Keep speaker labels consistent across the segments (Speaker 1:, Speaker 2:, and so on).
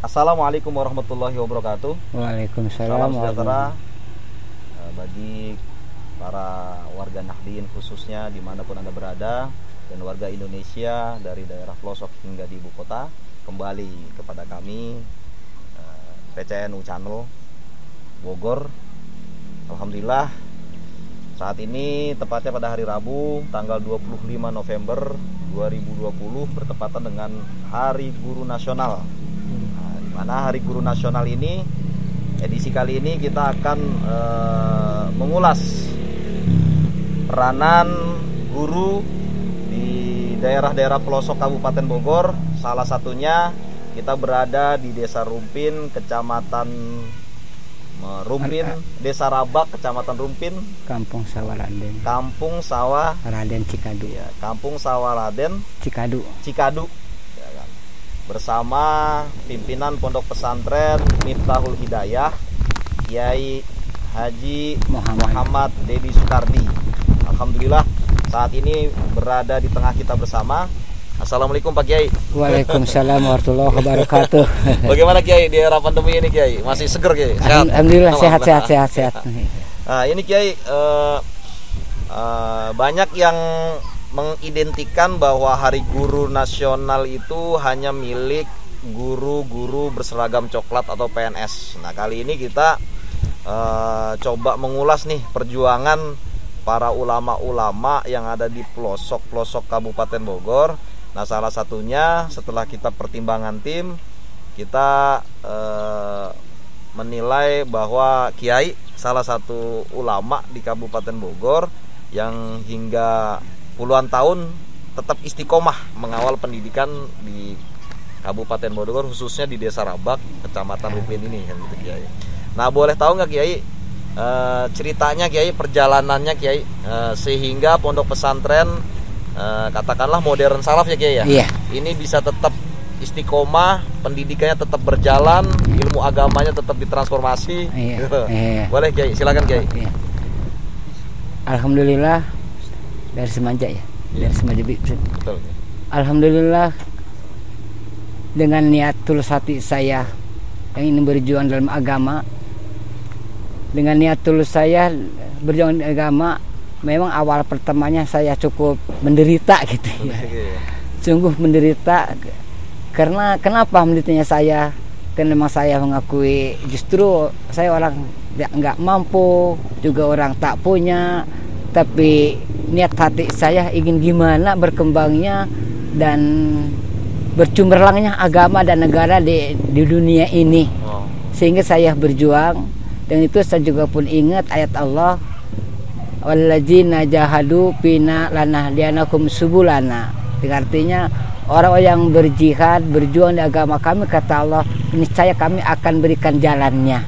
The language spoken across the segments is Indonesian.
Speaker 1: Assalamualaikum warahmatullahi wabarakatuh.
Speaker 2: Waalaikumsalam.
Speaker 1: Salam sejahtera bagi para warga Nahdien khususnya dimanapun Anda berada, dan warga Indonesia dari daerah pelosok hingga di ibu kota. Kembali kepada kami PCNU Channel Bogor. Alhamdulillah saat ini tepatnya pada hari Rabu tanggal 25 November 2020 bertepatan dengan Hari Guru Nasional. Nah, di mana Hari Guru Nasional ini, edisi kali ini kita akan mengulas peranan guru di daerah-daerah pelosok Kabupaten Bogor. Salah satunya kita berada di Desa Rumpin, Kecamatan Rumpin, Desa Rabak, Kecamatan Rumpin,
Speaker 2: Kampung Sawah Raden.
Speaker 1: Kampung Sawah
Speaker 2: Raden Cikadu.
Speaker 1: Ya, Kampung Sawah Raden
Speaker 2: Cikadu.
Speaker 1: Ya kan? Bersama pimpinan Pondok Pesantren Miftahul Hidayah, Kiai Haji Muhammad Dedi Sukardi. Alhamdulillah saat ini berada di tengah kita bersama. Assalamualaikum Pak Kiai.
Speaker 2: Waalaikumsalam warahmatullahi wabarakatuh.
Speaker 1: Bagaimana Kiai di era pandemi ini Kiai? Masih seger Kiai? Sehat?
Speaker 2: Alhamdulillah sehat.
Speaker 1: Nah, ini Kiai banyak yang mengidentikan bahwa Hari Guru Nasional itu hanya milik guru-guru berseragam coklat atau PNS. Nah, kali ini kita coba mengulas nih perjuangan para ulama-ulama yang ada di pelosok-pelosok Kabupaten Bogor. Nah, salah satunya setelah kita pertimbangan tim, kita menilai bahwa Kiai salah satu ulama di Kabupaten Bogor yang hingga puluhan tahun tetap istiqomah mengawal pendidikan di Kabupaten Bogor, khususnya di Desa Rabak, Kecamatan Rumpin ini, kan gitu Kiai. Nah, boleh tahu nggak Kiai ceritanya Kiai, perjalanannya Kiai sehingga pondok pesantren katakanlah modern salaf ya Kiai ya.
Speaker 2: Iya.
Speaker 1: Ini bisa tetap istiqomah, pendidikannya tetap berjalan, ilmu agamanya tetap ditransformasi.
Speaker 2: Iya.
Speaker 1: Gitu.
Speaker 2: Iya.
Speaker 1: Boleh Kiai, silakan Kiai.
Speaker 2: Iya. Alhamdulillah dari semenjak ya.
Speaker 1: Iya.
Speaker 2: Dari semenjak.
Speaker 1: Betul.
Speaker 2: Alhamdulillah dengan niat tulus hati saya yang ingin berjuang dalam agama. Dengan niat tulus saya berjuang di agama, memang awal pertamanya saya cukup menderita gitu ya. Sungguh menderita. Karena kenapa menderitanya saya? Karena memang saya mengakui justru saya orang nggak mampu, juga orang tak punya. Tapi niat hati saya ingin gimana berkembangnya dan bercemerlangnya agama dan negara di dunia ini. Sehingga saya berjuang. Dan itu saya juga pun ingat ayat Allah, walladzina jahadu fina lanahdiyanakum subulana. Artinya orang yang berjihad, berjuang di agama kami, kata Allah, niscaya kami akan berikan jalannya.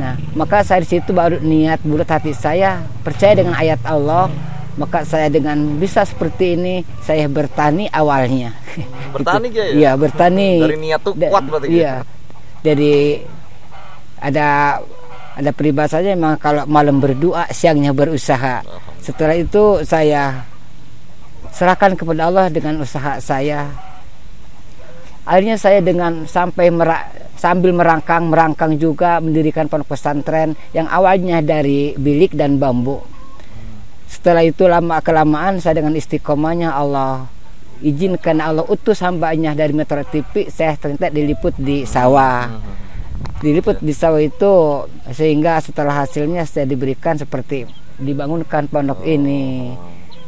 Speaker 2: Nah, maka saya di situ baru niat bulat hati saya percaya dengan ayat Allah. Maka saya dengan bisa seperti ini saya bertani awalnya.
Speaker 1: Bertani Kiai?
Speaker 2: Iya, bertani.
Speaker 1: Dari niat tuh kuat berarti.
Speaker 2: Iya. Dari ada peribahasanya memang kalau malam berdoa siangnya berusaha. Setelah itu saya serahkan kepada Allah dengan usaha saya. Akhirnya saya dengan sambil merangkang juga mendirikan pondok pesantren yang awalnya dari bilik dan bambu. Setelah itu lama kelamaan saya dengan istiqomahnya Allah izinkan, Allah utus hambanya dari Metro TV, saya ternyata diliput di sawah. Diliput di sawah itu sehingga setelah hasilnya saya diberikan seperti dibangunkan pondok ini.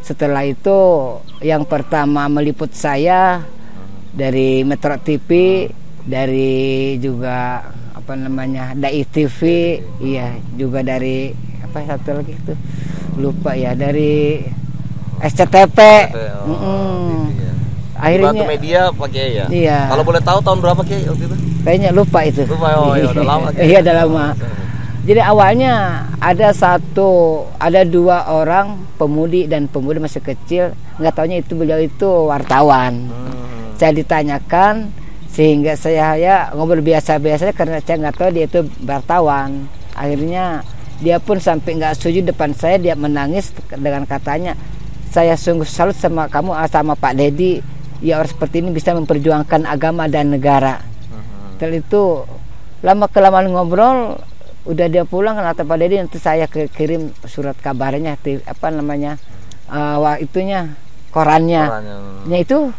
Speaker 2: Setelah itu yang pertama meliput saya dari Metro TV, dari juga Dai TV, iya, juga dari satu lagi itu lupa ya, dari SCTV. Akhirnya
Speaker 1: Bantu media pakai ya.
Speaker 2: Iya.
Speaker 1: Kalau boleh tahu tahun berapa Kiai waktu itu?
Speaker 2: Kayaknya lupa itu.
Speaker 1: Lupa, ya udah lama.
Speaker 2: Iya, udah lama. Jadi awalnya ada dua orang pemudi dan pemudi masih kecil, nggak taunya itu beliau itu wartawan. Saya ditanyakan sehingga saya ngobrol biasa-biasa karena saya nggak tahu dia itu wartawan. Akhirnya dia pun sampai nggak setuju depan saya, dia menangis dengan katanya, saya sungguh salut sama kamu, sama Pak Dedi. Ya, orang seperti ini bisa memperjuangkan agama dan negara. Setelah itu lama kelamaan ngobrol, udah dia pulang, kata Pak Dedi nanti saya kirim surat kabarnya, apa namanya, itunya korannya. Ya itu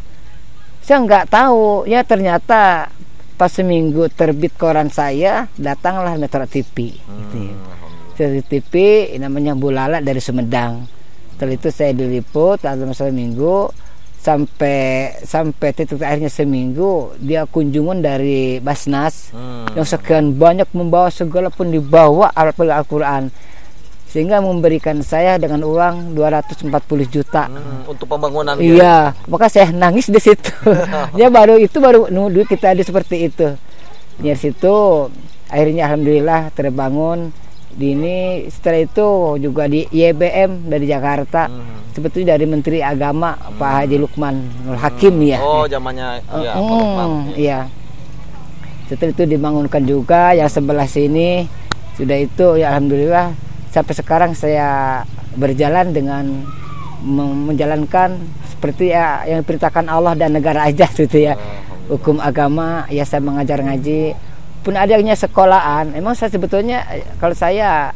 Speaker 2: saya nggak tahu, ya ternyata pas seminggu terbit koran saya, datanglah Metro TV. Gitu ya. Metro TV namanya Bu Lala dari Sumedang. Setelah itu saya diliput dalam seminggu, sampai titik akhirnya seminggu dia kunjungan dari Basnas yang sekian banyak membawa segala pun dibawa Al-Quran, sehingga memberikan saya dengan uang 240 juta
Speaker 1: untuk pembangunan.
Speaker 2: Iya, maka saya nangis di situ. Dia baru nuduh kita di seperti itu. Dari situ akhirnya alhamdulillah terbangun. Setelah itu juga di YBM dari Jakarta, sebetulnya dari Menteri Agama Pak Haji Lukman Nur Hakim ya.
Speaker 1: Oh, zamannya Pak Lukman.
Speaker 2: Iya. Setelah itu dibangunkan juga yang sebelah sini. Sudah itu ya alhamdulillah sampai sekarang saya berjalan dengan menjalankan seperti ya yang diperintahkan Allah dan negara aja gitu ya. Hukum agama ya, saya mengajar ngaji. Pun adanya sekolahan, emang saya sebetulnya kalau saya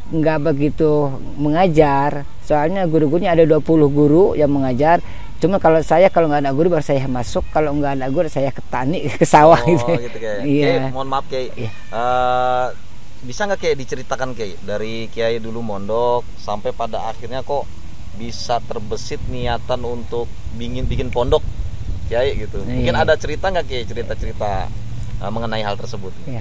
Speaker 2: nggak begitu mengajar, soalnya guru-gurunya ada 20 guru yang mengajar. Cuma kalau nggak ada guru baru saya masuk, kalau nggak ada guru saya ke tani, ke sawah gitu.
Speaker 1: Iya. Mohon maaf Kiai, bisa nggak Kiai diceritakan Kiai dari Kiai dulu mondok sampai pada akhirnya kok bisa terbesit niatan untuk bikin pondok Kiai gitu. Mungkin ada cerita nggak Kiai, cerita mengenai hal tersebut?
Speaker 2: Ya.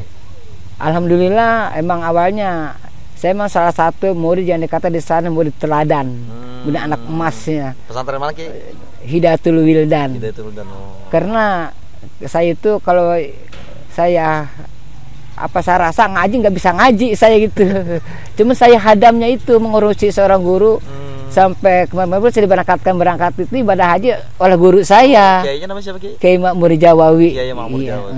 Speaker 2: Alhamdulillah, emang awalnya saya memang salah satu murid yang dikata di sana murid teladan, murid anak emasnya.
Speaker 1: Pesantren mana Ki?
Speaker 2: Hidayatul Wildan. Karena saya itu kalau saya rasa ngaji nggak bisa ngaji saya gitu. Cuma saya hadamnya itu mengurusi seorang guru. Sampai kemarin saya berangkat itu ibadah haji oleh guru saya.
Speaker 1: Kiainya namanya siapa Ki?
Speaker 2: Kiai Makmur Jawawi.
Speaker 1: Kiai Makmur Jawawi.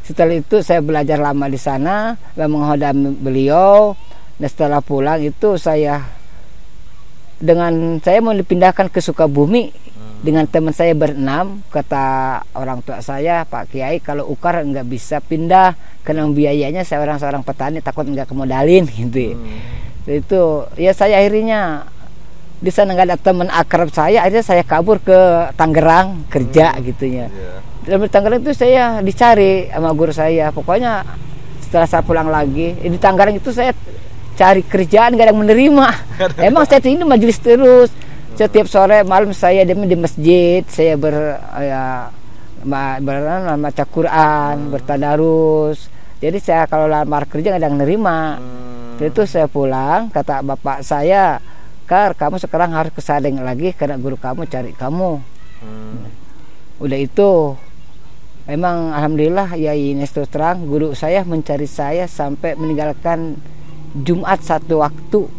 Speaker 2: Setelah itu saya belajar lama di sana, menghodam beliau. Dan setelah pulang itu saya mau dipindahkan ke Sukabumi dengan teman saya berenam. Kata orang tua saya, Pak Kiai, kalau ukar nggak bisa pindah karena biayanya saya seorang petani, takut nggak kemodalin gitu. Itu ya saya akhirnya di sana nggak ada teman akrab saya, akhirnya saya kabur ke Tangerang kerja gitunya. Di Tangerang itu saya dicari sama guru saya. Pokoknya setelah saya pulang lagi di Tangerang itu saya cari kerjaan, nggak ada yang menerima. Emang saya ini majelis terus. Setiap sore malam saya di masjid, saya baca Quran, bertadarus. Jadi saya kalau lamar kerja nggak ada yang menerima. Itu saya pulang, kata bapak saya, Kar, kamu sekarang harus ke Sadeng lagi karena guru kamu cari kamu. Udah itu, memang alhamdulillah ya ini terus terang guru saya mencari saya sampai meninggalkan Jumat satu waktu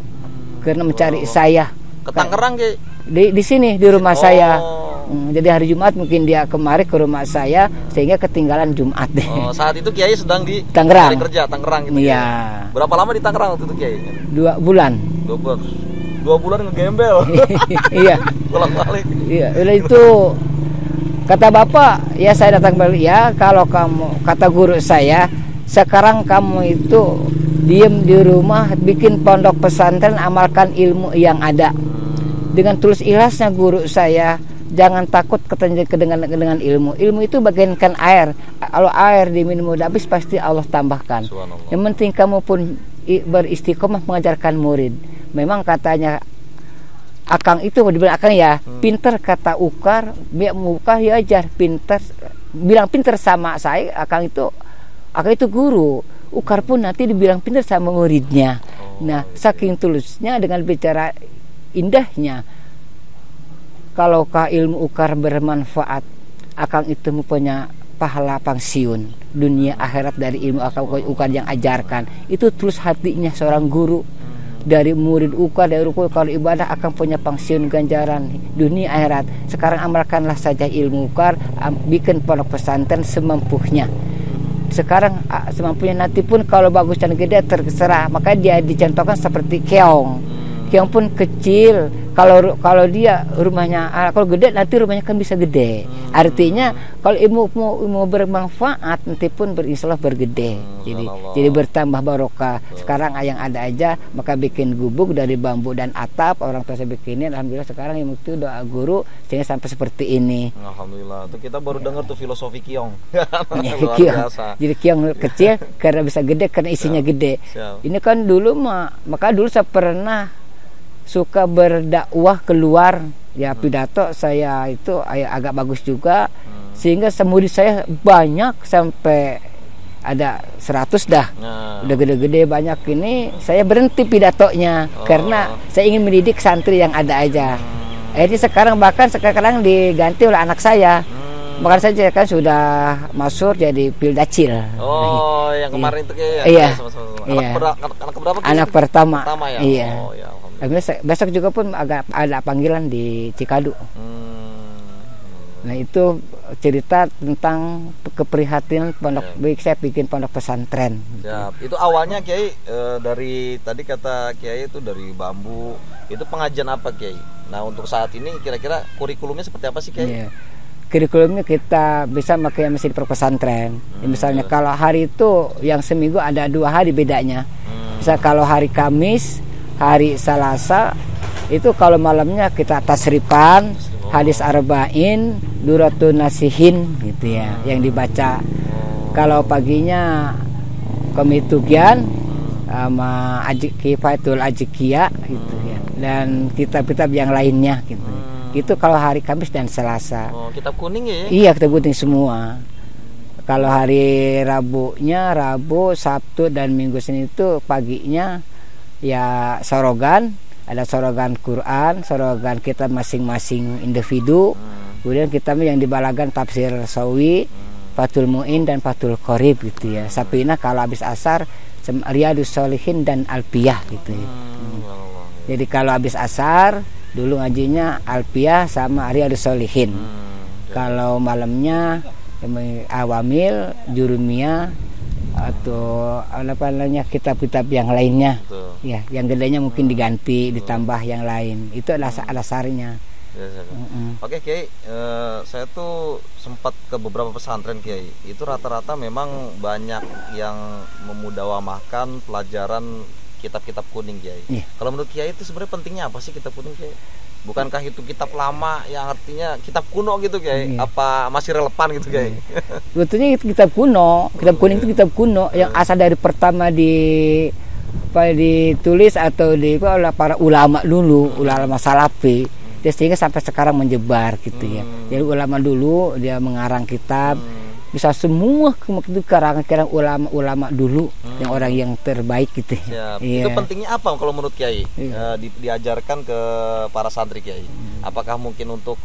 Speaker 2: karena mencari saya.
Speaker 1: Ke Tangerang Ki?
Speaker 2: Di sini di rumah saya. Jadi hari Jumat mungkin dia kemari ke rumah saya sehingga ketinggalan Jumat.
Speaker 1: Saat itu Kiai sedang di
Speaker 2: Tangerang.
Speaker 1: Kerja Tangerang gitu.
Speaker 2: Iya.
Speaker 1: Berapa lama di Tangerang waktu itu Kiai?
Speaker 2: 2 bulan.
Speaker 1: 2 bulan ngegembel.
Speaker 2: Iya.
Speaker 1: Bolak-balik.
Speaker 2: Iya, udah itu kata bapak, ya saya datang balik ya, kalau kamu, kata guru saya, sekarang kamu itu diem di rumah, bikin pondok pesantren, amalkan ilmu yang ada. Dengan tulus ikhlasnya guru saya, jangan takut dengan ilmu. Ilmu itu bagaikan air. Kalau air diminum udah habis pasti Allah tambahkan. Yang penting kamu pun beristiqomah mengajarkan murid. Memang katanya Akang itu mau dibilang Akang ya, pinter kata ukar, biar muka ya ajar pinter. Bilang pinter sama saya, Akang itu guru. Ukar pun nanti dibilang pinter sama muridnya. Nah, saking tulusnya dengan bicara indahnya. Kalaukah ilmu ukar bermanfaat, Akang itu mempunyai pahala pensiun dunia akhirat dari ilmu ukar yang ajarkan. Itu tulus hatinya seorang guru. Dari murid ukar, dari rukun kalau ibadah akan punya pensiun ganjaran dunia akhirat. Sekarang amalkanlah saja ilmu ukar, bikin pondok pesantren semampunya. Sekarang semampunya, nanti pun kalau bagus dan gede terserah. Makanya dia dicontohkan seperti keong. Keong pun kecil, kalau dia rumahnya kalau gede nanti rumahnya kan bisa gede. Artinya kalau ilmu bermanfaat nanti pun berinsya Allah bergede. Jadi bertambah barokah. Sekarang yang ada aja maka bikin gubuk dari bambu dan atap, orang tua saya bikinin, alhamdulillah sekarang yang itu doa guru sehingga sampai seperti ini.
Speaker 1: Alhamdulillah. Tuh kita baru dengar tuh filosofi Kiong. Luar
Speaker 2: Kiong.
Speaker 1: biasa.
Speaker 2: Jadi Kiong kecil karena bisa gede karena isinya gede. Ini kan dulu maka dulu saya pernah suka berdakwah keluar ya, pidato saya itu agak bagus juga sehingga murid saya banyak sampai ada 100 dah. Udah gede-gede banyak ini saya berhenti pidatonya karena saya ingin mendidik santri yang ada aja. Akhirnya sekarang diganti oleh anak saya. Bahkan saya kan sudah masuk jadi Pildacil.
Speaker 1: Oh, yang kemarin itu kayak
Speaker 2: iya.
Speaker 1: Anak keberapa?
Speaker 2: Anak pertama.
Speaker 1: Ya.
Speaker 2: Iya.
Speaker 1: Oh, ya.
Speaker 2: Besok juga pun ada panggilan di Cikadu. Nah itu cerita tentang keprihatinan pondok. Baik saya bikin pondok pesantren.
Speaker 1: Ya, itu awalnya Kiai dari tadi kata Kiai itu dari bambu. Itu pengajian apa Kiai? Nah untuk saat ini kira-kira kurikulumnya seperti apa sih Kiai?
Speaker 2: Iya. Kurikulumnya kita bisa pakai mesin pesantren. Misalnya kalau hari itu yang seminggu ada 2 hari bedanya. Misal kalau hari Kamis, hari Selasa itu kalau malamnya kita tasripan, hadis arba'in, duratun nasihin gitu ya yang dibaca. Kalau paginya komitugian sama kifatul ajikia gitu ya, dan kitab-kitab yang lainnya gitu. Itu kalau hari Kamis dan Selasa.
Speaker 1: Oh, kitab kuning ya?
Speaker 2: Iya, kitab kuning semua. Kalau hari Rabunya, Rabu, Sabtu dan Minggu Senin itu paginya ya sorogan, ada sorogan Quran, sorogan kita masing-masing individu. Kemudian kita yang dibalagan tafsir Sawi, Fathul Mu'in dan Fathul Qorib gitu ya. Sapina kalau habis asar Riyadus Shalihin dan Alpiyah gitu ya. Jadi kalau habis asar dulu ngajinya Alpiyah sama Riyadus Shalihin. Kalau malamnya Awamil, Jurumiyah atau apa namanya kitab-kitab yang lainnya. Ya, yang gedenya mungkin diganti, ditambah yang lain. Itu adalah dasarnya.
Speaker 1: Oke Kiai, saya tuh sempat ke beberapa pesantren Kiai. Itu rata-rata memang banyak yang memudawamahkan pelajaran kitab-kitab kuning Kiai. Kalau menurut Kiai itu sebenarnya pentingnya apa sih kitab kuning Kiai? Bukankah itu kitab lama yang artinya kitab kuno gitu Kiai? Apa masih relevan gitu Kiai?
Speaker 2: Sebetulnya itu kitab kuno. Kitab kuning itu kitab kuno yang asal dari pertama ditulis atau oleh para ulama dulu, ulama salafi. Sehingga sampai sekarang menyebar gitu ya. Jadi ulama dulu dia mengarang kitab. Bisa semua itu karangan ulama dulu yang orang yang terbaik gitu.
Speaker 1: Itu pentingnya apa kalau menurut Kiai diajarkan ke para santri Kiai? Apakah mungkin untuk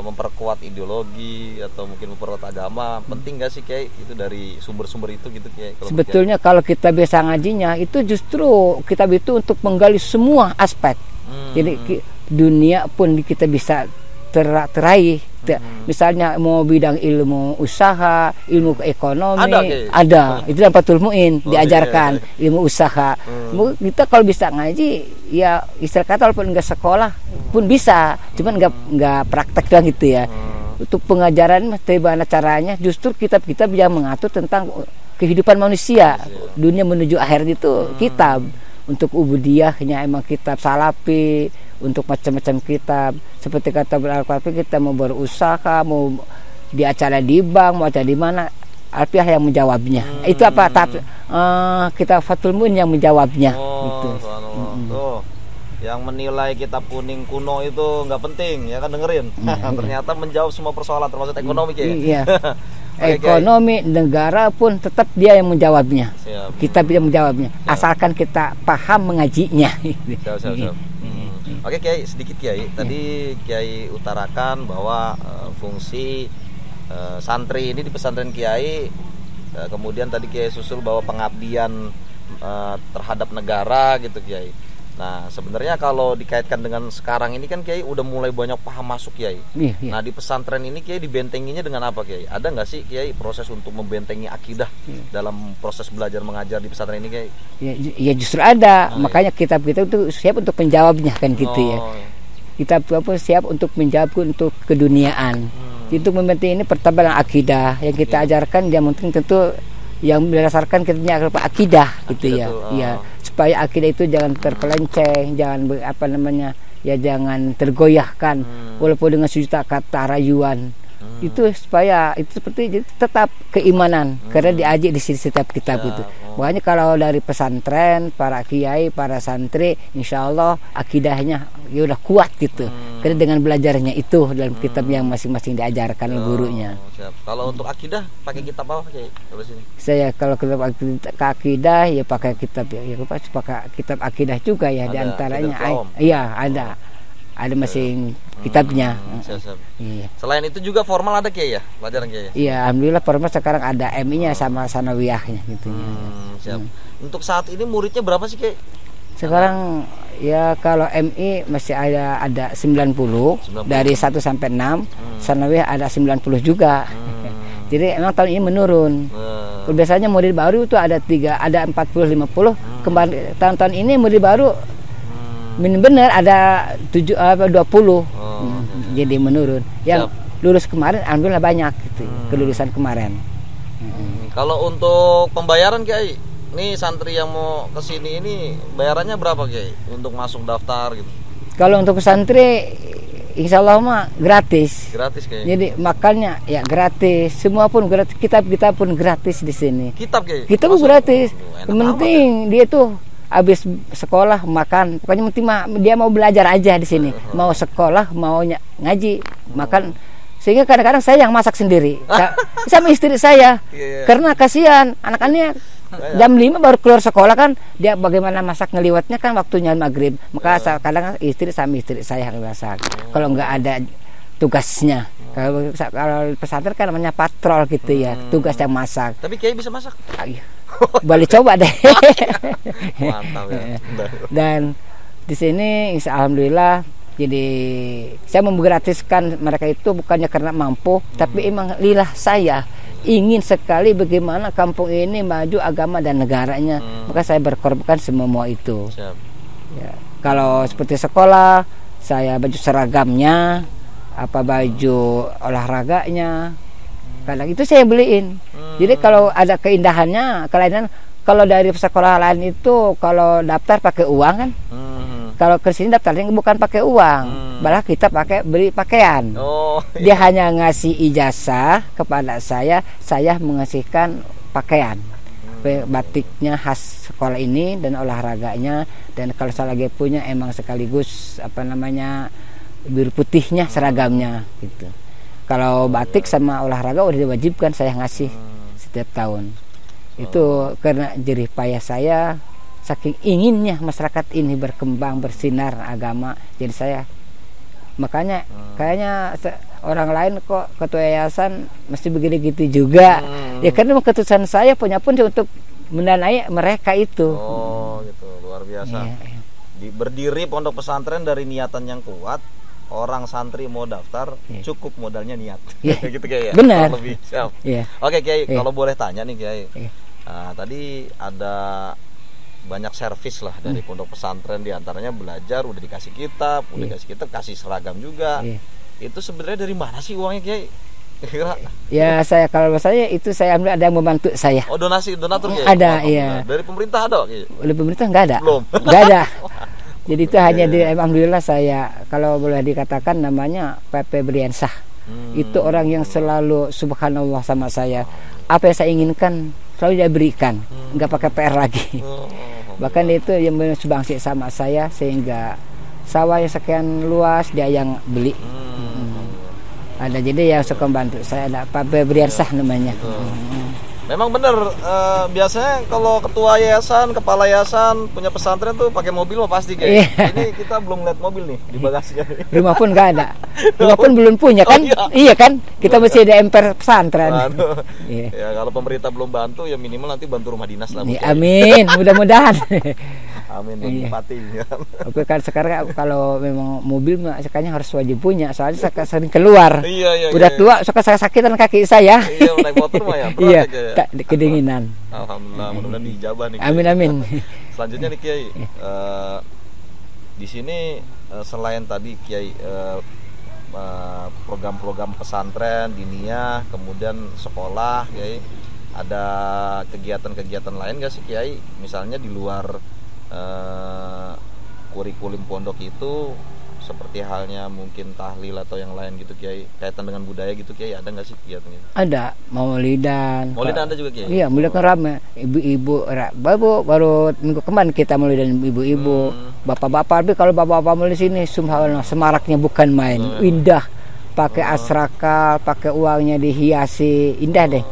Speaker 1: memperkuat ideologi atau mungkin memperkuat agama? Penting nggak sih Kiai itu dari sumber-sumber itu gitu Kiai?
Speaker 2: Sebetulnya kalau kita biasa ngajinya itu justru kitab itu untuk menggali semua aspek. Jadi dunia pun kita bisa teraih. Misalnya mau bidang ilmu usaha, ilmu ekonomi, ada. Itu dalam Fathul Mu'in diajarkan ilmu usaha. Kita kalau bisa ngaji, ya istilah kata walaupun nggak sekolah pun bisa, cuman nggak praktek doang gitu ya. Untuk pengajaran bagaimana caranya, justru kitab-kitab yang mengatur tentang kehidupan manusia, dunia menuju akhirat itu kitab. Untuk ubudiyahnya emang kitab salafi, untuk macam-macam kitab seperti kata Al-Fatih, kita mau berusaha, mau di acara di bank, mau acara di mana, Alpiyah yang menjawabnya. Itu apa? Kita Fathul Mu'in yang menjawabnya. Gitu.
Speaker 1: Tuh, yang menilai kitab kuning kuno itu nggak penting, ya kan dengerin. Ternyata menjawab semua persoalan termasuk ekonomi Kiai. Iya.
Speaker 2: Ekonomi negara pun tetap dia yang menjawabnya. Kita bisa menjawabnya, asalkan kita paham mengajinya.
Speaker 1: Oke Kiai, sedikit Kiai. Tadi Kiai utarakan bahwa fungsi santri ini di pesantren Kiai, kemudian tadi Kiai susul bahwa pengabdian terhadap negara gitu Kiai. Nah sebenarnya kalau dikaitkan dengan sekarang ini kan Kiai udah mulai banyak paham masuk Kiai. Nah di pesantren ini Kiai dibentenginya dengan apa Kiai? Ada nggak sih Kiai proses untuk membentengi akidah dalam proses belajar mengajar di pesantren ini Kiai?
Speaker 2: Ya justru ada. Makanya kitab-kitab itu siap untuk menjawabnya kan gitu ya. kita pun siap untuk menjawab untuk keduniaan. Untuk membentuk ini pertama adalah akidah yang kita ajarkan, yang penting tentu yang berdasarkan kita akidah gitu ya. Iya, supaya akidah itu jangan terpelenceng, jangan jangan tergoyahkan walaupun dengan sejuta kata rayuan. Itu supaya itu seperti tetap keimanan karena diaji di setiap kitab itu. Makanya kalau dari pesantren, para kiai, para santri, insya Allah akidahnya ya udah kuat gitu. Karena dengan belajarnya itu dalam kitab yang masing-masing diajarkan gurunya.
Speaker 1: Siap. Kalau untuk akidah pakai kitab apa Kiai? Kalau sini?
Speaker 2: Saya kalau kitab akidah ya pakai kitab pakai kitab akidah juga ya, diantaranya iya ada masing kitabnya.
Speaker 1: Iya. Selain itu juga formal ada Kiai ya, pelajaran Kiai?
Speaker 2: Iya, alhamdulillah formal sekarang ada MI-nya sama sanawiyahnya gitu.
Speaker 1: Siap. Untuk saat ini muridnya berapa sih Kiai?
Speaker 2: Sekarang ya kalau MI masih ada 90 dari 1 sampai 6, sanawiyah ada 90 juga. Jadi emang tahun ini menurun. Biasanya murid baru itu ada 40 50. Kembali tahun-tahun ini murid baru benar ada 20. Jadi menurun. Yang lulus kemarin alhamdulillah banyak gitu. Kelulusan kemarin.
Speaker 1: Kalau untuk pembayaran Kiai, nih santri yang mau ke sini ini bayarannya berapa Kiai untuk masuk daftar gitu? Kalau
Speaker 2: untuk santri insya Allah mah gratis.
Speaker 1: Gratis Kiai.
Speaker 2: Jadi makannya ya gratis, semua pun gratis, kitab pun gratis di sini.
Speaker 1: Kitab Kiai?
Speaker 2: Kitab pun gratis. Yang penting dia tuh habis sekolah makan, pokoknya penting dia mau belajar aja di sini, mau sekolah mau ngaji makan. Sehingga kadang-kadang saya yang masak sendiri sama istri saya, karena kasihan anak-anaknya jam 5 baru keluar sekolah kan, dia bagaimana masak ngeliwatnya kan waktunya maghrib, maka kadang istri saya yang masak kalau nggak ada tugasnya. Kalau pesantren kan namanya patrol gitu ya, tugas yang masak.
Speaker 1: Tapi Kiai bisa masak?
Speaker 2: Boleh coba deh.
Speaker 1: Mantap ya.
Speaker 2: Dan di sini alhamdulillah, jadi saya menggratiskan mereka itu bukannya karena mampu, tapi emang lillah saya ingin sekali bagaimana kampung ini maju agama dan negaranya. Maka saya berkorban semua itu.
Speaker 1: Siap.
Speaker 2: Ya, kalau seperti sekolah, saya baju seragamnya, baju olahraganya, kadang itu saya beliin. Jadi kalau ada keindahannya, kelainan kalau dari sekolah lain itu kalau daftar pakai uang kan. Kalau ke sini daftarnya bukan pakai uang, malah kita beli pakaian. Dia hanya ngasih ijazah kepada saya mengasihkan pakaian. Batiknya khas sekolah ini dan olahraganya, dan kalau saya lagi punya emang sekaligus biru putihnya seragamnya gitu. Kalau batik sama olahraga udah diwajibkan saya ngasih setiap tahun. Itu karena jerih payah saya, saking inginnya masyarakat ini berkembang, bersinar agama. Jadi saya makanya kayaknya orang lain kok ketua yayasan mesti begini gitu juga. Ya karena keputusan saya punya pun untuk mendanai mereka itu.
Speaker 1: Oh gitu, luar biasa. Berdiri pondok pesantren dari niatan yang kuat. Orang santri mau daftar cukup modalnya niat. Gitu Kiai ya.
Speaker 2: Benar.
Speaker 1: Oke Kiai, kalau boleh tanya nih Kiai. Tadi ada banyak servis lah dari pondok pesantren, diantaranya belajar, udah dikasih kitab, kasih seragam juga. Itu sebenarnya dari mana sih uangnya Kiai?
Speaker 2: Ya kalau saya itu saya ambil, ada yang membantu saya.
Speaker 1: Oh, donatur Kiai?
Speaker 2: Ada, iya.
Speaker 1: Dari pemerintah ada Kiai?
Speaker 2: Dari pemerintah nggak ada.
Speaker 1: Belum.
Speaker 2: Nggak ada. Jadi itu hanya alhamdulillah saya, kalau boleh dikatakan namanya PP Briansah. Itu orang yang selalu subhanallah sama saya. Apa yang saya inginkan selalu dia berikan, nggak pakai PR lagi. Bahkan itu yang sumbangsi sama saya, sehingga sawah yang sekian luas dia yang beli. Ada, jadi yang suka membantu saya ada PP Briansah namanya.
Speaker 1: Memang benar, biasanya kalau ketua yayasan, kepala yayasan punya pesantren tuh pakai mobil mah pasti Kayak. Ini kita belum lihat mobil nih di bagasinya.
Speaker 2: Rumah pun nggak ada. Rumah pun belum punya kan? Iya kan? Kita mesti ada emper pesantren.
Speaker 1: Ya kalau pemerintah belum bantu ya minimal nanti bantu rumah dinas lah.
Speaker 2: Amin, mudah-mudahan.
Speaker 1: Amin, bupati.
Speaker 2: Oke kan sekarang kalau memang mobil sekarang harus wajib punya, soalnya sering keluar. Udah tua, suka sakitan kaki saya.
Speaker 1: Iya, naik motor mah ya.
Speaker 2: Iya, kedinginan.
Speaker 1: Alhamdulillah, mudah-mudahan dijabah nih.
Speaker 2: Amin.
Speaker 1: Selanjutnya nih Kiai, di sini selain tadi Kiai program-program pesantren diniyah, kemudian sekolah Kiai, ada kegiatan-kegiatan lain gak sih Kiai? Misalnya di luar kurikulum pondok itu, seperti halnya mungkin tahlil atau yang lain gitu Kiai, kaitan dengan budaya gitu Kiai, ada nggak sih kegiatannya?
Speaker 2: Ada maulidan.
Speaker 1: Maulidan ada juga Kiai?
Speaker 2: Iya, maulidan kan ramai. Ibu-ibu baru minggu kemarin kita maulidan ibu-ibu, bapak-bapak. Tapi kalau bapak-bapak maulid sini subhanallah, semaraknya bukan main, indah. Pakai asraka, pakai uangnya dihiasi, indah deh.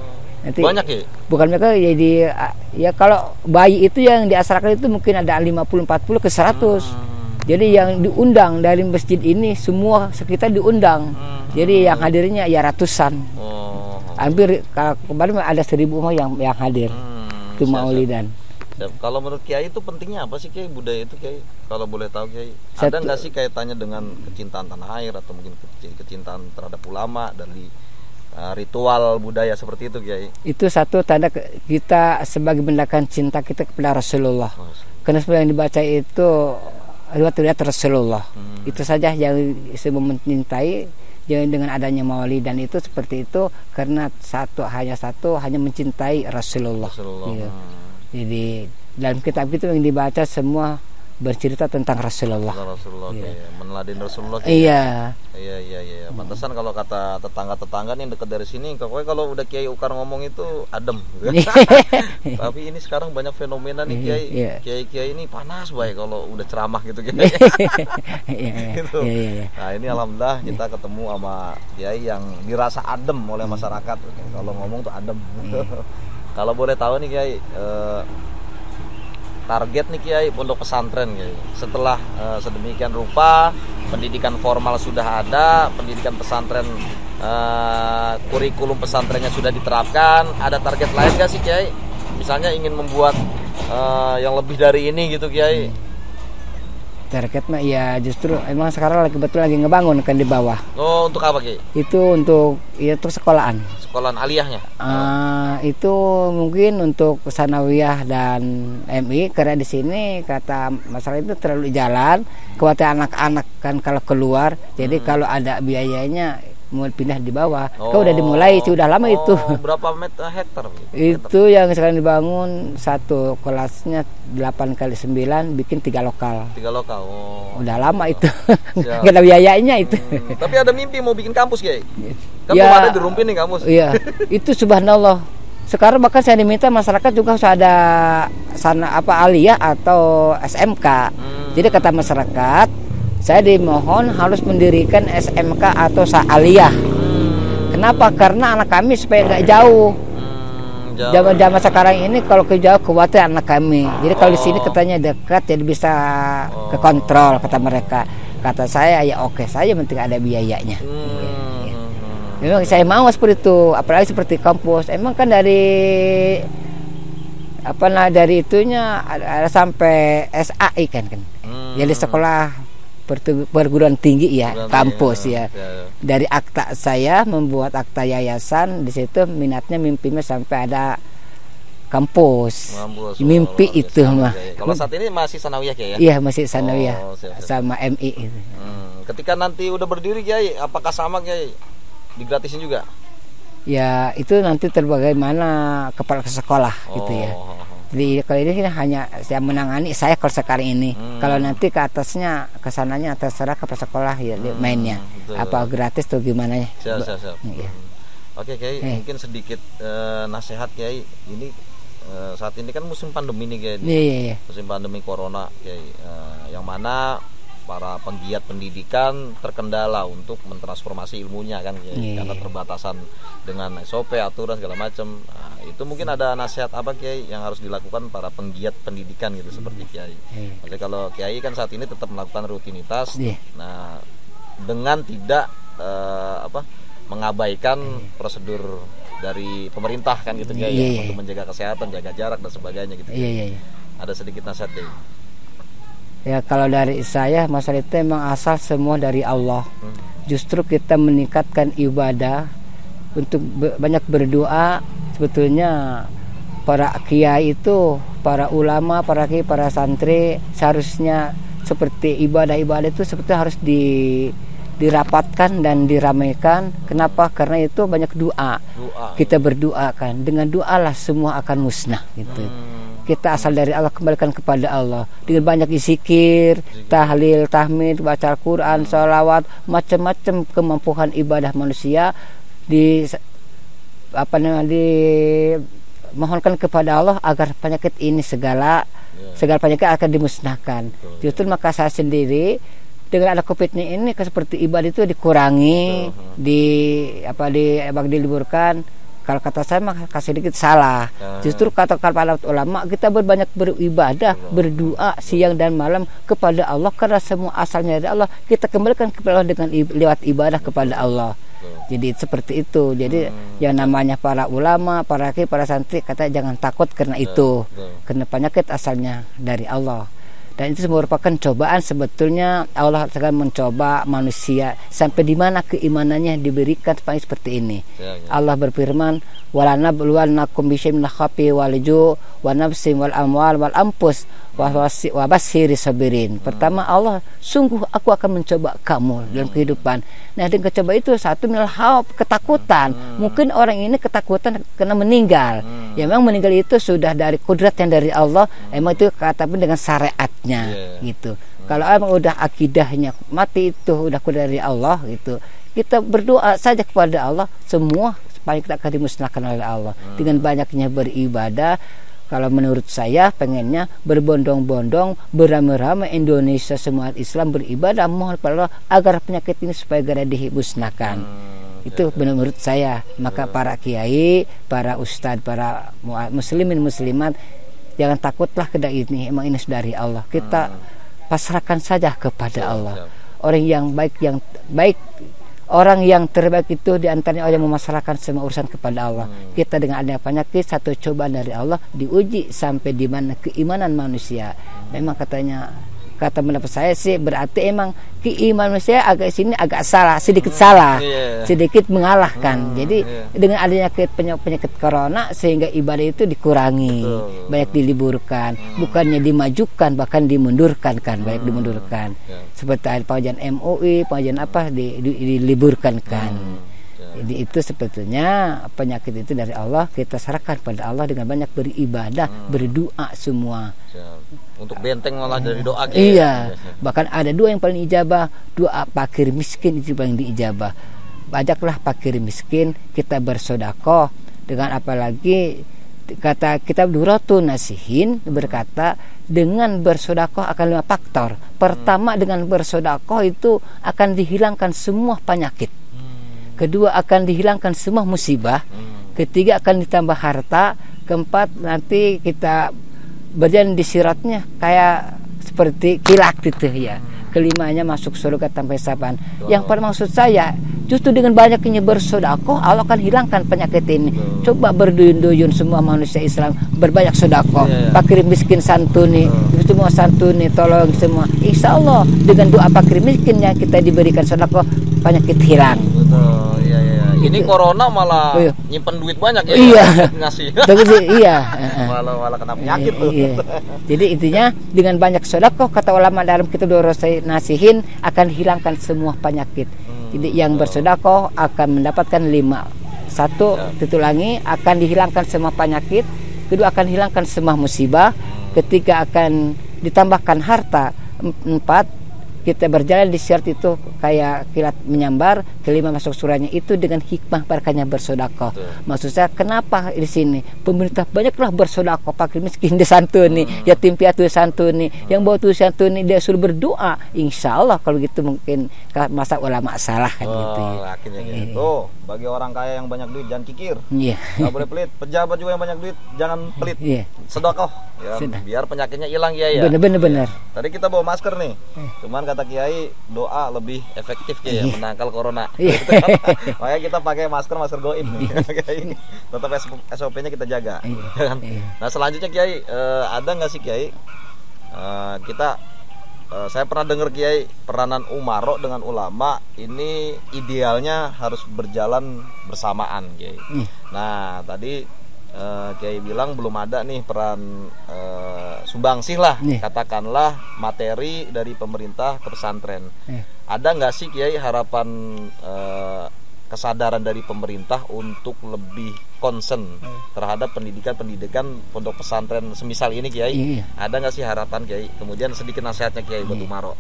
Speaker 2: Nanti
Speaker 1: banyak ya?
Speaker 2: Bukan mereka jadi ya, kalau bayi itu yang di asraka itu mungkin ada 50-40 ke 100. Jadi yang diundang dari masjid ini semua sekitar diundang. Jadi yang hadirnya ya ratusan. Hampir kemarin ada 1000 rumah yang hadir. Itu maulidan.
Speaker 1: Kalau menurut Kiai itu pentingnya apa sih Kiai, budaya itu Kiai? Kalau boleh tahu Kiai, ada nggak sih kaitannya dengan kecintaan tanah air atau mungkin kecintaan terhadap ulama dari ritual budaya seperti itu Kiai? Itu
Speaker 2: satu tanda kita sebagai menandakan cinta kita kepada Rasulullah. Karena sebenarnya yang dibaca itu riwayat Rasulullah. Itu saja yang saya mencintai. Jangan dengan adanya maulid dan itu seperti itu karena hanya mencintai Rasulullah. Gitu. Jadi dalam kitab itu yang dibaca semua bercerita tentang Rasulullah.
Speaker 1: Iya. Meneladani Rasulullah.
Speaker 2: Iya.
Speaker 1: Iya. Pantesan kalau kata tetangga-tetangga nih dekat dari sini, kalau udah Kiai Ukar ngomong itu adem. Tapi ini sekarang banyak fenomena nih Kiai. Kiai ini panas baik kalau udah ceramah gitu Kiai. Gitu. Nah ini alhamdulillah kita ketemu sama Kiai yang dirasa adem oleh masyarakat. Kalau ngomong tuh adem. Kalau boleh tahu nih Kiai, target nih Kiai pondok pesantren Kiai, setelah sedemikian rupa pendidikan formal sudah ada, pendidikan pesantren kurikulum pesantrennya sudah diterapkan, ada target lain gak sih Kiai? Misalnya ingin membuat yang lebih dari ini gitu Kiai?
Speaker 2: Target mah ya justru emang sekarang kebetulan lagi ngebangun kan di bawah.
Speaker 1: Oh, untuk apa Kiai?
Speaker 2: Itu untuk sekolahan.
Speaker 1: Sekolahan aliyahnya?
Speaker 2: Itu mungkin untuk sanawiyah dan MI karena di sini kata masalah itu terlalu jalan, khawatir anak-anak kan kalau keluar. Jadi kalau ada biayanya mau pindah di bawah. Kau udah dimulai sudah lama itu.
Speaker 1: Berapa hektar?
Speaker 2: Itu yang sekarang dibangun satu kelasnya 8x9 bikin 3 lokal.
Speaker 1: 3 lokal.
Speaker 2: Udah lama itu. Gak ada biayanya itu.
Speaker 1: Tapi ada mimpi mau bikin kampus Kiai? Kan belum ada di Rumpin nih kampus.
Speaker 2: Iya. Itu subhanallah. Sekarang bahkan saya diminta masyarakat juga harus ada aliyah atau SMK. Jadi kata masyarakat, saya dimohon harus mendirikan SMK atau aliyah. Kenapa? Karena anak kami supaya nggak jauh. Zaman sekarang ini kalau ke jauh khawatir anak kami. Jadi kalau di sini katanya dekat, jadi bisa kekontrol kata mereka. Kata saya ya oke saja, penting ada biayanya. Memang saya mau seperti itu, apalagi seperti kampus. Emang kan dari itunya ada sampai SAI kan. Jadi sekolah perguruan tinggi ya, kampus ya. Dari akta saya membuat akta yayasan, di situ minatnya mimpinya sampai ada kampus. Mimpi itu mah.
Speaker 1: Kalau saat ini masih sanawiyah ya?
Speaker 2: Iya, masih sanawiyah sama MI itu.
Speaker 1: Ketika nanti udah berdiri Kiai, apakah sama Kiai? Digratisin juga?
Speaker 2: Ya, itu nanti terbagaimana kepala sekolah gitu ya. Jadi kalau ini hanya saya menangani saya kalau sekarang ini. Kalau nanti ke atasnya, kesananya terserah ke sekolah ya mainnya. Betul. Apa gratis atau gimana ya?
Speaker 1: Siap. Ya. Oke Kiai, mungkin sedikit nasihat Kiai. Ini saat ini kan musim pandemi nih Kiai.
Speaker 2: Iya.
Speaker 1: Musim pandemi corona Kiai. Yang mana para penggiat pendidikan terkendala untuk mentransformasi ilmunya kan Kiai. Karena terbatasan dengan SOP, aturan segala macam. Itu mungkin ada nasihat apa Kiai yang harus dilakukan para penggiat pendidikan gitu seperti Kiai. Jadi kalau Kiai kan saat ini tetap melakukan rutinitas. Nah, dengan tidak mengabaikan prosedur dari pemerintah kan gitu Kiai untuk menjaga kesehatan, jaga jarak dan sebagainya gitu. Ada sedikit nasihat Kiai.
Speaker 2: Ya kalau dari saya masalah itu memang asal semua dari Allah. Justru kita meningkatkan ibadah untuk banyak berdoa. Sebetulnya para kiai itu, para ulama, para kiai, para santri seharusnya seperti ibadah-ibadah itu seperti harus dirapatkan dan diramaikan. Kenapa? Karena itu banyak doa. Kita berdoa kan, dengan doa lah semua akan musnah gitu. Kita asal dari Allah, kembalikan kepada Allah dengan banyak zikir, tahlil, tahmid, baca Al-Quran, sholawat, macam-macam kemampuan ibadah manusia dimohonkan kepada Allah agar penyakit ini segala penyakit akan dimusnahkan. Justru maka saya sendiri dengan ada COVID ini seperti ibadah itu dikurangi, diliburkan. Kalau kata saya mah sedikit salah. Justru kata para ulama, kita berbanyak beribadah, berdoa siang dan malam kepada Allah, karena semua asalnya dari Allah. Kita kembalikan kepada Allah dengan lewat ibadah kepada Allah. Jadi seperti itu. Jadi yang namanya para ulama, para kiai, para santri kata jangan takut karena itu. Karena penyakit asalnya dari Allah. Dan itu merupakan cobaan. Sebetulnya Allah akan mencoba manusia sampai di mana keimanannya diberikan seperti ini. Allah berfirman, walanabluwannakum bisyai'in minal khawfi wal ju' wa nafsin wal amwal wal anfus wa basyiri sabirin. Pertama, Allah, sungguh aku akan mencoba kamu dalam kehidupan. Nah, dengan coba itu satu minal khawf, ketakutan. Mungkin orang ini ketakutan karena meninggal. Ya memang meninggal itu sudah dari kodrat yang dari Allah. Emang itu tapi dengan syariatnya gitu. Kalau emang udah akidahnya mati itu udah kodrat dari Allah gitu. Kita berdoa saja kepada Allah, semua supaya kita akan dimusnahkan oleh Allah. Dengan banyaknya beribadah, kalau menurut saya pengennya berbondong-bondong, beramai-ramai Indonesia semua Islam beribadah mohon kepada Allah agar penyakit ini supaya segera dimusnahkan. Itu menurut saya. Maka para kiai, para ustadz, para muslimin muslimat, jangan takutlah kepada ini. Emang ini dari Allah. Kita pasrahkan saja kepada Allah. Orang yang baik, orang yang terbaik itu diantaranya orang yang memasrahkan semua urusan kepada Allah. Kita dengan adanya penyakit, satu cobaan dari Allah, diuji sampai di mana keimanan manusia. Memang kata pendapat saya sih berarti emang keimanan manusia agak salah, sedikit mengalahkan. Jadi dengan adanya penyakit corona sehingga ibadah itu dikurangi, banyak diliburkan, bukannya dimajukan bahkan dimundurkan kan, banyak dimundurkan. Seperti pengajian MUI, pengajian diliburkan kan. Jadi itu sebetulnya penyakit itu dari Allah, kita serahkan pada Allah dengan banyak beribadah, berdoa semua.
Speaker 1: Untuk benteng malah dari doa.
Speaker 2: Iya. Bahkan ada doa yang paling ijabah, doa fakir miskin itu paling diijabah. Bajaklah fakir miskin, kita bersedekah dengan apalagi kata kitab Duratun Nasihin berkata dengan bersedekah akan 5 faktor. Pertama, dengan bersedekah itu akan dihilangkan semua penyakit. Kedua, akan dihilangkan semua musibah. Ketiga, akan ditambah harta. Keempat, nanti kita berjalan di siratnya kayak seperti kilat gitu ya. Kelimanya masuk surga tanpa hisaban. Yang pada maksud saya, justru dengan banyaknya bersedekah Allah akan hilangkan penyakit ini. Coba berduyun-duyun semua manusia Islam berbanyak sedekah, fakir miskin santuni, semua santuni, tolong semua. Insya Allah dengan doa fakir miskin yang kita diberikan sedekah, penyakit hilang.
Speaker 1: Betul, iya. Ini corona malah nyimpen duit banyak ya.
Speaker 2: Iya.
Speaker 1: Ngasih. malah kena penyakit tuh.
Speaker 2: Iya. Jadi intinya dengan banyak sedekah kata ulama dalam kitab Duratun Nasihin akan hilangkan semua penyakit. Jadi yang bersedekah akan mendapatkan 5. 1, ditulangi, akan dihilangkan semua penyakit. Kedua, akan hilangkan semua musibah. Ketiga, akan ditambahkan harta. 4, kita berjalan di sirat itu kayak kilat menyambar. Kelima, masuk surahnya itu dengan hikmah berkahnya bersedekah. Maksud saya kenapa di sini pemerintah banyaklah bersedekah, fakir miskin disantuni, yatim piatu disantuni, yang bawa tuh disantuni, dia suruh berdoa. Insya Allah kalau gitu mungkin masa ulama salah kan gitu ya.
Speaker 1: Tuh, bagi orang kaya yang banyak duit jangan kikir. Nggak boleh pelit. Pejabat juga yang banyak duit jangan pelit. Sedekah ya, biar penyakitnya hilang ya.
Speaker 2: Benar.
Speaker 1: Tadi kita bawa masker nih. Cuman kata Kiai doa lebih efektif ya menangkal corona. Makanya kita pakai masker goib nih. Tetap SOP-nya kita jaga. Nah selanjutnya Kiai, ada nggak sih Kiai saya pernah dengar Kiai peranan umaro dengan ulama ini idealnya harus berjalan bersamaan Kiai. Nah tadi Kiai bilang belum ada nih peran sumbangsih lah,
Speaker 2: Nih.
Speaker 1: katakanlah materi dari pemerintah ke pesantren. Ada nggak sih Kiai harapan kesadaran dari pemerintah untuk lebih concern terhadap pendidikan pondok pesantren semisal ini Kiai?
Speaker 2: Iya.
Speaker 1: Ada nggak sih harapan Kiai? Kemudian sedikit nasihatnya Kiai buat Umaro.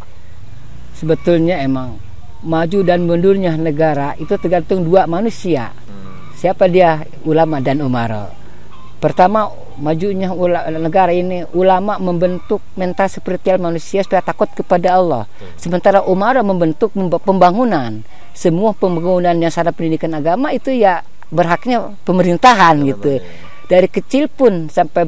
Speaker 2: Sebetulnya emang maju dan mundurnya negara itu tergantung dua manusia. Siapa dia? Ulama dan umaro. Pertama, majunya negara ini, ulama membentuk mental spiritual manusia supaya takut kepada Allah. Sementara umara membentuk pembangunan. Semua pembangunan yang syarat pendidikan agama itu ya berhaknya pemerintahan gitu. Dari kecil pun sampai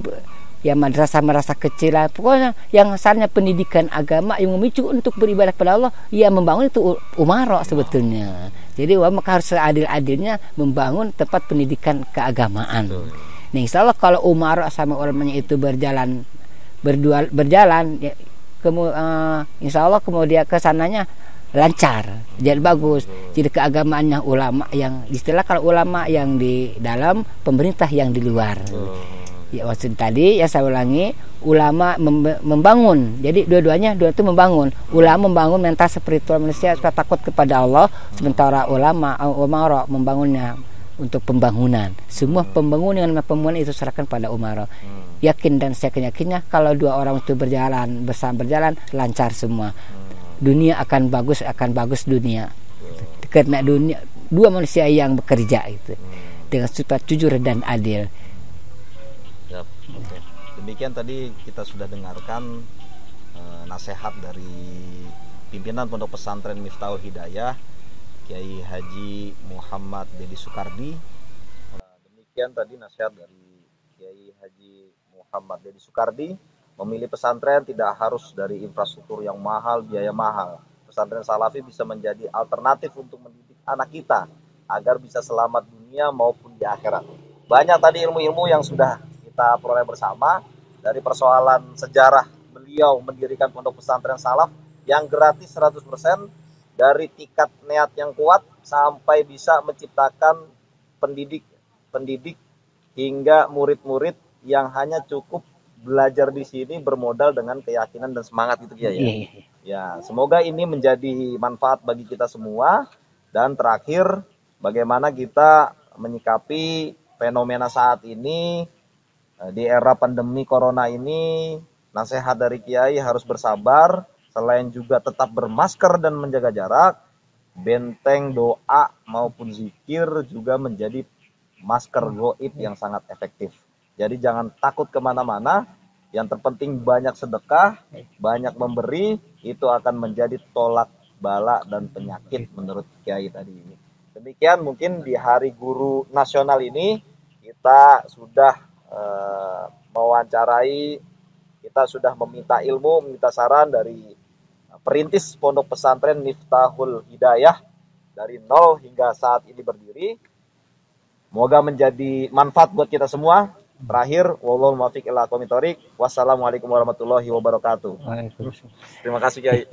Speaker 2: ya madrasah kecil lah. Pokoknya yang asalnya pendidikan agama yang memicu untuk beribadah kepada Allah, ya membangun itu umara sebetulnya. Jadi ulama harus seadil-adilnya membangun tempat pendidikan keagamaan. Nah, insya Allah kalau umara sama ulamanya itu berjalan ya, insya Allah kemudian kesananya lancar, jadi bagus. Jadi keagamaannya ulama yang istilah, kalau ulama yang di dalam, pemerintah yang di luar. Ya maksud tadi ya saya ulangi, ulama membangun. Jadi dua itu membangun. Ulama membangun mental spiritual manusia supaya takut kepada Allah, sementara umara membangunnya untuk pembangunan. Semua pembangunan itu serahkan pada umara. Yakin dan saya yakinnya kalau dua orang itu berjalan lancar semua. Dunia akan bagus dunia. Karena dunia dua manusia yang bekerja itu dengan sifat jujur dan adil.
Speaker 1: Oke. Demikian tadi kita sudah dengarkan nasihat dari pimpinan Pondok Pesantren Miftahul Hidayah, Kiai Haji Muhammad Dedi Sukardi. Demikian tadi nasihat dari Kiai Haji Muhammad Dedi Sukardi. Memilih pesantren tidak harus dari infrastruktur yang mahal, biaya mahal. Pesantren Salafi bisa menjadi alternatif untuk mendidik anak kita agar bisa selamat dunia maupun di akhirat. Banyak tadi ilmu-ilmu yang sudah kita peroleh bersama, dari persoalan sejarah beliau mendirikan Pondok Pesantren Salaf yang gratis 100%, dari tingkat niat yang kuat sampai bisa menciptakan pendidik hingga murid-murid yang hanya cukup belajar di sini bermodal dengan keyakinan dan semangat itu ya. Ya, semoga ini menjadi manfaat bagi kita semua. Dan terakhir, bagaimana kita menyikapi fenomena saat ini di era pandemi corona ini. Nasihat dari Kiai harus bersabar, selain juga tetap bermasker dan menjaga jarak, benteng doa maupun zikir juga menjadi masker goib yang sangat efektif. Jadi jangan takut kemana-mana, yang terpenting banyak sedekah, banyak memberi, itu akan menjadi tolak bala dan penyakit menurut Kiai tadi ini. Demikian mungkin di Hari Guru Nasional ini kita sudah mewawancarai, kita sudah meminta ilmu, meminta saran dari perintis Pondok Pesantren Miftahul Hidayah dari nol hingga saat ini berdiri. Semoga menjadi manfaat buat kita semua. Terakhir, wallahul muwaffiq ila aqwamit thoriq. Wassalamualaikum warahmatullahi wabarakatuh. Terima kasih Kiai.